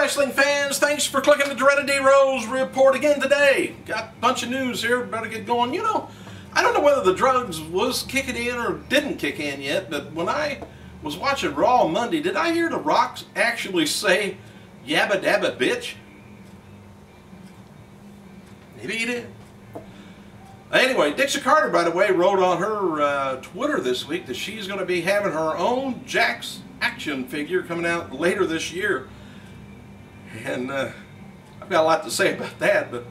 wrestling fans, thanks for clicking the Dreaded D-Rose report again today. Got a bunch of news here, better get going. You know, I don't know whether the drugs was kicking in or didn't kick in yet, but when I was watching Raw on Monday, did I hear The Rock actually say, "Yabba dabba bitch"? Maybe he did. Anyway, Dixie Carter, by the way, wrote on her Twitter this week that she's going to be having her own Jax action figure coming out later this year. And I've got a lot to say about that, but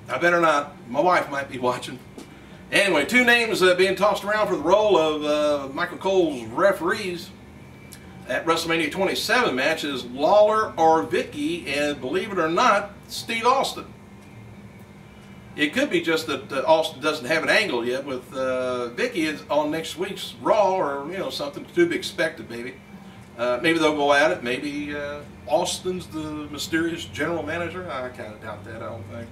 I better not. My wife might be watching. Anyway, two names being tossed around for the role of Michael Cole's referees at WrestleMania 27 match is Lawler or Vicky, and believe it or not, Steve Austin. It could be just that Austin doesn't have an angle yet with Vicky is on next week's Raw, or you know, something to be expected. Maybe they'll go at it. Maybe Austin's the mysterious general manager. I kind of doubt that. I don't think.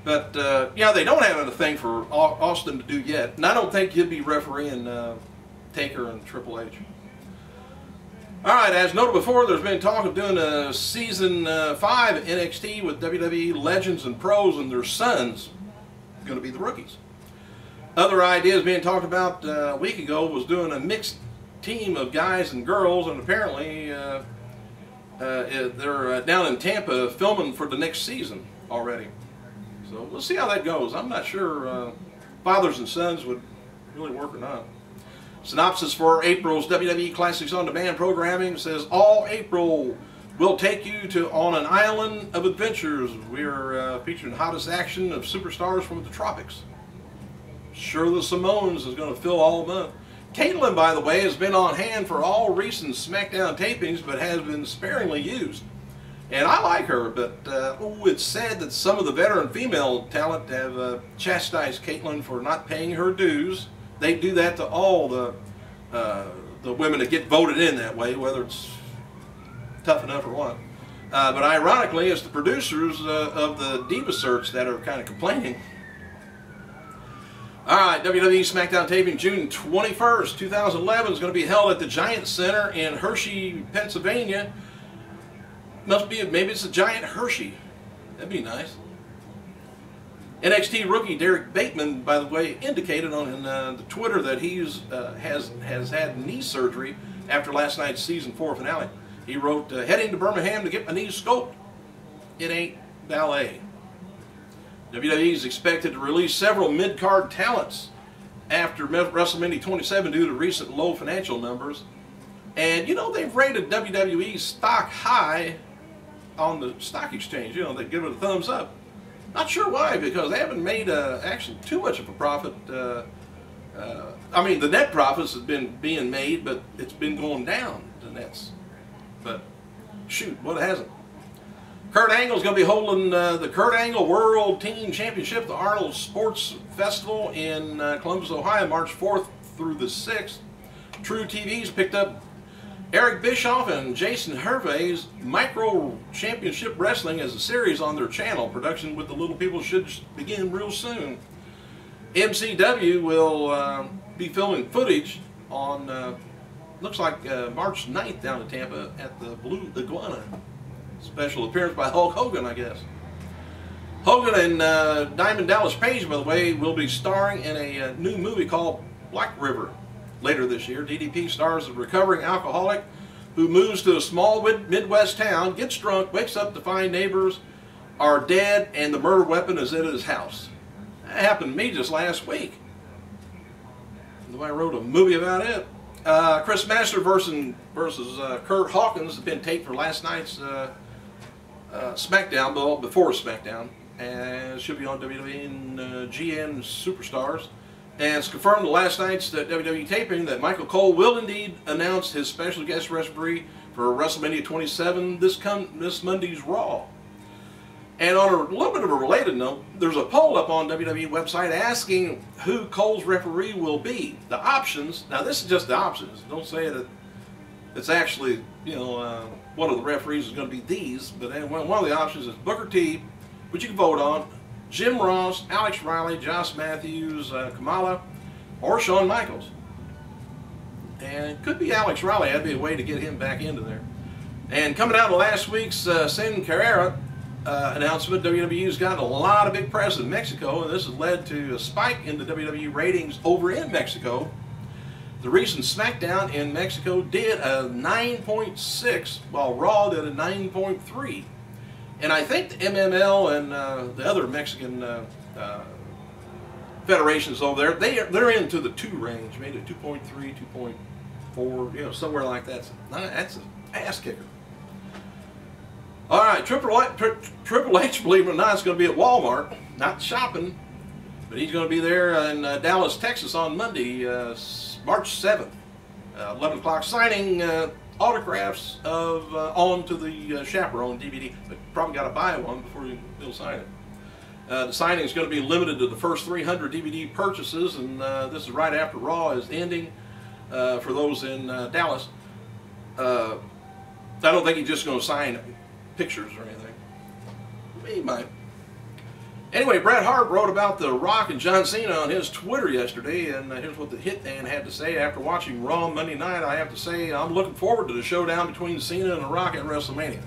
But yeah, they don't have anything for Austin to do yet, and I don't think he'll be refereeing Taker and Triple H. All right, as noted before, there's been talk of doing a season 5 NXT with WWE legends and pros and their sons going to be the rookies. Other ideas being talked about a week ago was doing a mixed team of guys and girls, and apparently they're down in Tampa filming for the next season already. So we'll see how that goes. I'm not sure fathers and sons would really work or not. Synopsis for April's WWE Classics On Demand programming says, all April will take you on an island of adventures. We're featuring the hottest action of superstars from the tropics. Sure, the Simones is going to fill all month. Kaitlyn, by the way, has been on hand for all recent SmackDown tapings, but has been sparingly used. And I like her, but it's sad that some of the veteran female talent have chastised Kaitlyn for not paying her dues. They do that to all the women that get voted in that way, whether it's tough enough or what. But ironically, it's the producers of the Diva Search that are kind of complaining. All right, WWE SmackDown taping June 21st, 2011 is going to be held at the Giant Center in Hershey, Pennsylvania. Must be, maybe it's a giant Hershey. That'd be nice. NXT rookie Derek Bateman, by the way, indicated on the Twitter that he has had knee surgery after last night's season 4 finale. He wrote, heading to Birmingham to get my knees scoped. It ain't ballet. WWE is expected to release several mid-card talents after WrestleMania 27 due to recent low financial numbers. And you know, they've rated WWE stock high on the stock exchange. You know, they give it a thumbs up. Not sure why, because they haven't made actually too much of a profit. I mean, the net profits have been being made, but it's been going down, the nets. But shoot, what hasn't? Kurt Angle's going to be holding the Kurt Angle World Team Championship, the Arnold Sports Festival in Columbus, Ohio, March 4th through the 6th. True TV's picked up Eric Bischoff and Jason Hervey's Micro Championship Wrestling as a series on their channel. Production with the little people should begin real soon. MCW will be filming footage on, looks like March 9th down in Tampa at the Blue Iguana. Special appearance by Hulk Hogan, I guess. Hogan and Diamond Dallas Page, by the way, will be starring in a new movie called Black River. Later this year, DDP stars a recovering alcoholic who moves to a small Midwest town, gets drunk, wakes up to find neighbors are dead, and the murder weapon is in his house. That happened to me just last week. I wrote a movie about it. Chris Master versus Kurt Hawkins has been taped for last night's SmackDown, well, before SmackDown, and should be on WWE and GN Superstars. And it's confirmed the last night's WWE taping that Michael Cole will indeed announce his special guest referee for WrestleMania 27 this Monday's Raw. And on a little bit of a related note, there's a poll up on WWE website asking who Cole's referee will be. The options, now this is just the options, don't say that it's actually, you know, one of the referees is going to be these, but one of the options is Booker T, which you can vote on, Jim Ross, Alex Riley, Josh Matthews, Kamala, or Shawn Michaels. And it could be Alex Riley. That'd be a way to get him back into there. And coming out of last week's Sin Cara announcement, WWE's gotten a lot of big press in Mexico, and this has led to a spike in the WWE ratings over in Mexico. The recent SmackDown in Mexico did a 9.6, while Raw did a 9.3. And I think the MML and the other Mexican federations over there, they're into the 2 range, maybe 2.3, 2.4, you know, somewhere like that. That's an ass kicker. All right, Triple H, believe it or not, is going to be at Walmart, not shopping, but he's going to be there in Dallas, Texas on Monday, March 7th, 11 o'clock, signing autographs of On to the Chaperone DVD. But probably got to buy one before he'll sign it. The signing is going to be limited to the first 300 DVD purchases, and this is right after Raw is ending for those in Dallas. I don't think he's just going to sign pictures or anything. He might. Anyway, Bret Hart wrote about The Rock and John Cena on his Twitter yesterday, and here's what the Hitman had to say. After watching Raw Monday night, I have to say I'm looking forward to the showdown between Cena and The Rock at WrestleMania.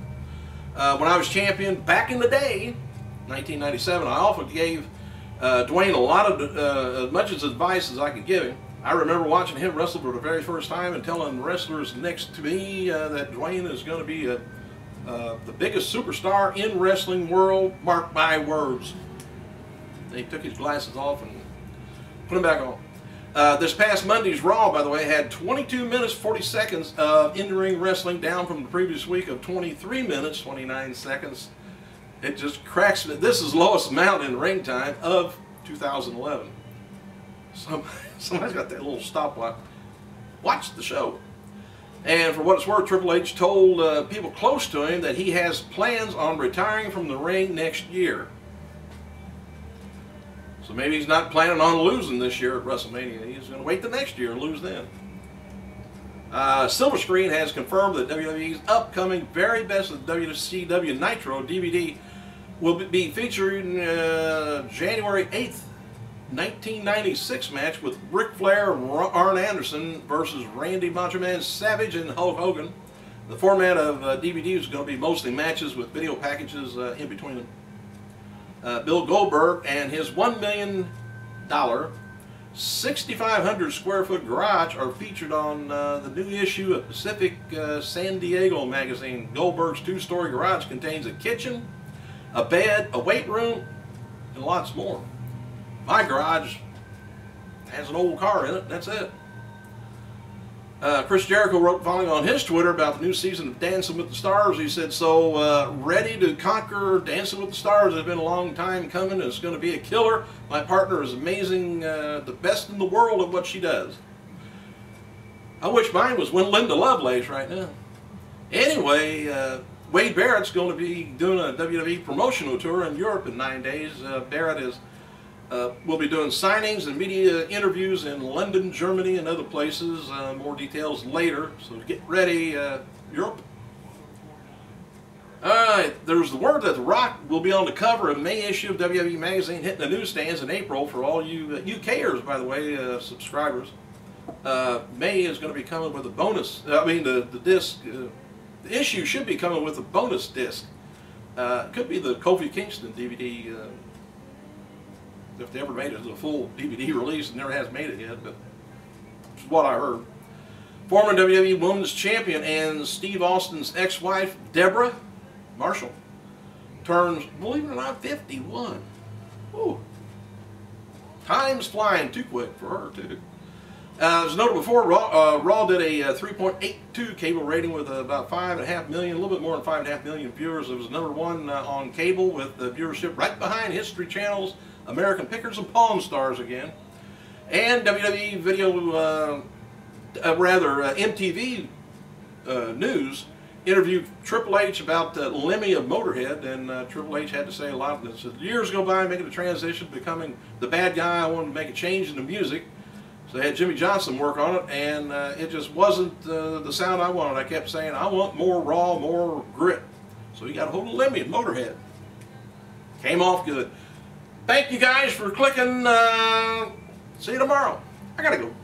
When I was champion back in the day, 1997, I often gave Dwayne a lot of as much advice as I could give him. I remember watching him wrestle for the very first time and telling wrestlers next to me that Dwayne is going to be the biggest superstar in wrestling world, mark my words. He took his glasses off and put them back on. This past Monday's Raw, by the way, had 22 minutes 40 seconds of in-ring wrestling, down from the previous week of 23 minutes 29 seconds. It just cracks me. This is the lowest amount in ring time of 2011. Somebody's got that little stopwatch. Watch the show. And for what it's worth, Triple H told people close to him that he has plans on retiring from the ring next year. So maybe he's not planning on losing this year at WrestleMania. He's going to wait the next year and lose then. Silver Screen has confirmed that WWE's upcoming Very Best of WCW Nitro DVD will be featuring January 8th, 1996 match with Ric Flair and Arn Anderson versus Randy Macho Man Savage and Hulk Hogan. The format of DVD is going to be mostly matches with video packages in between them. Bill Goldberg and his $1 million, 6,500 square foot garage are featured on the new issue of Pacific San Diego magazine. Goldberg's 2-story garage contains a kitchen, a bed, a weight room, and lots more. My garage has an old car in it, that's it. Chris Jericho wrote following on his Twitter about the new season of Dancing with the Stars. He said, so ready to conquer Dancing with the Stars. It's been a long time coming. It's going to be a killer. My partner is amazing, the best in the world at what she does. I wish mine was Linda Lovelace right now. Anyway, Wade Barrett's going to be doing a WWE promotional tour in Europe in 9 days. Barrett will be doing signings and media interviews in London, Germany, and other places. More details later, so get ready, Europe. Alright, there's the word that The Rock will be on the cover of May issue of WWE Magazine, hitting the newsstands in April for all you UKers, by the way, subscribers. May is going to be coming with a bonus, the disc, the issue should be coming with a bonus disc. It could be the Kofi Kingston DVD, if they ever made it as a full DVD release. It never has made it yet, but it's what I heard. Former WWE Women's Champion and Steve Austin's ex-wife, Deborah Marshall, turns, believe it or not, 51. Ooh. Time's flying too quick for her, too. As noted before, Raw did a 3.82 cable rating with about 5.5 million, a little bit more than 5.5 million viewers. It was #1 on cable with the viewership right behind History Channel's American Pickers and Pawn Stars again. And WWE Video, MTV News interviewed Triple H about Lemmy of Motorhead, and Triple H had to say a lot. It said, years go by making the transition, becoming the bad guy. I wanted to make a change in the music. So they had Jimmy Johnson work on it, and it just wasn't the sound I wanted. I kept saying, I want more raw, more grit. So he got a hold of Lemmy of Motorhead. Came off good. Thank you guys for clicking. See you tomorrow. I gotta go.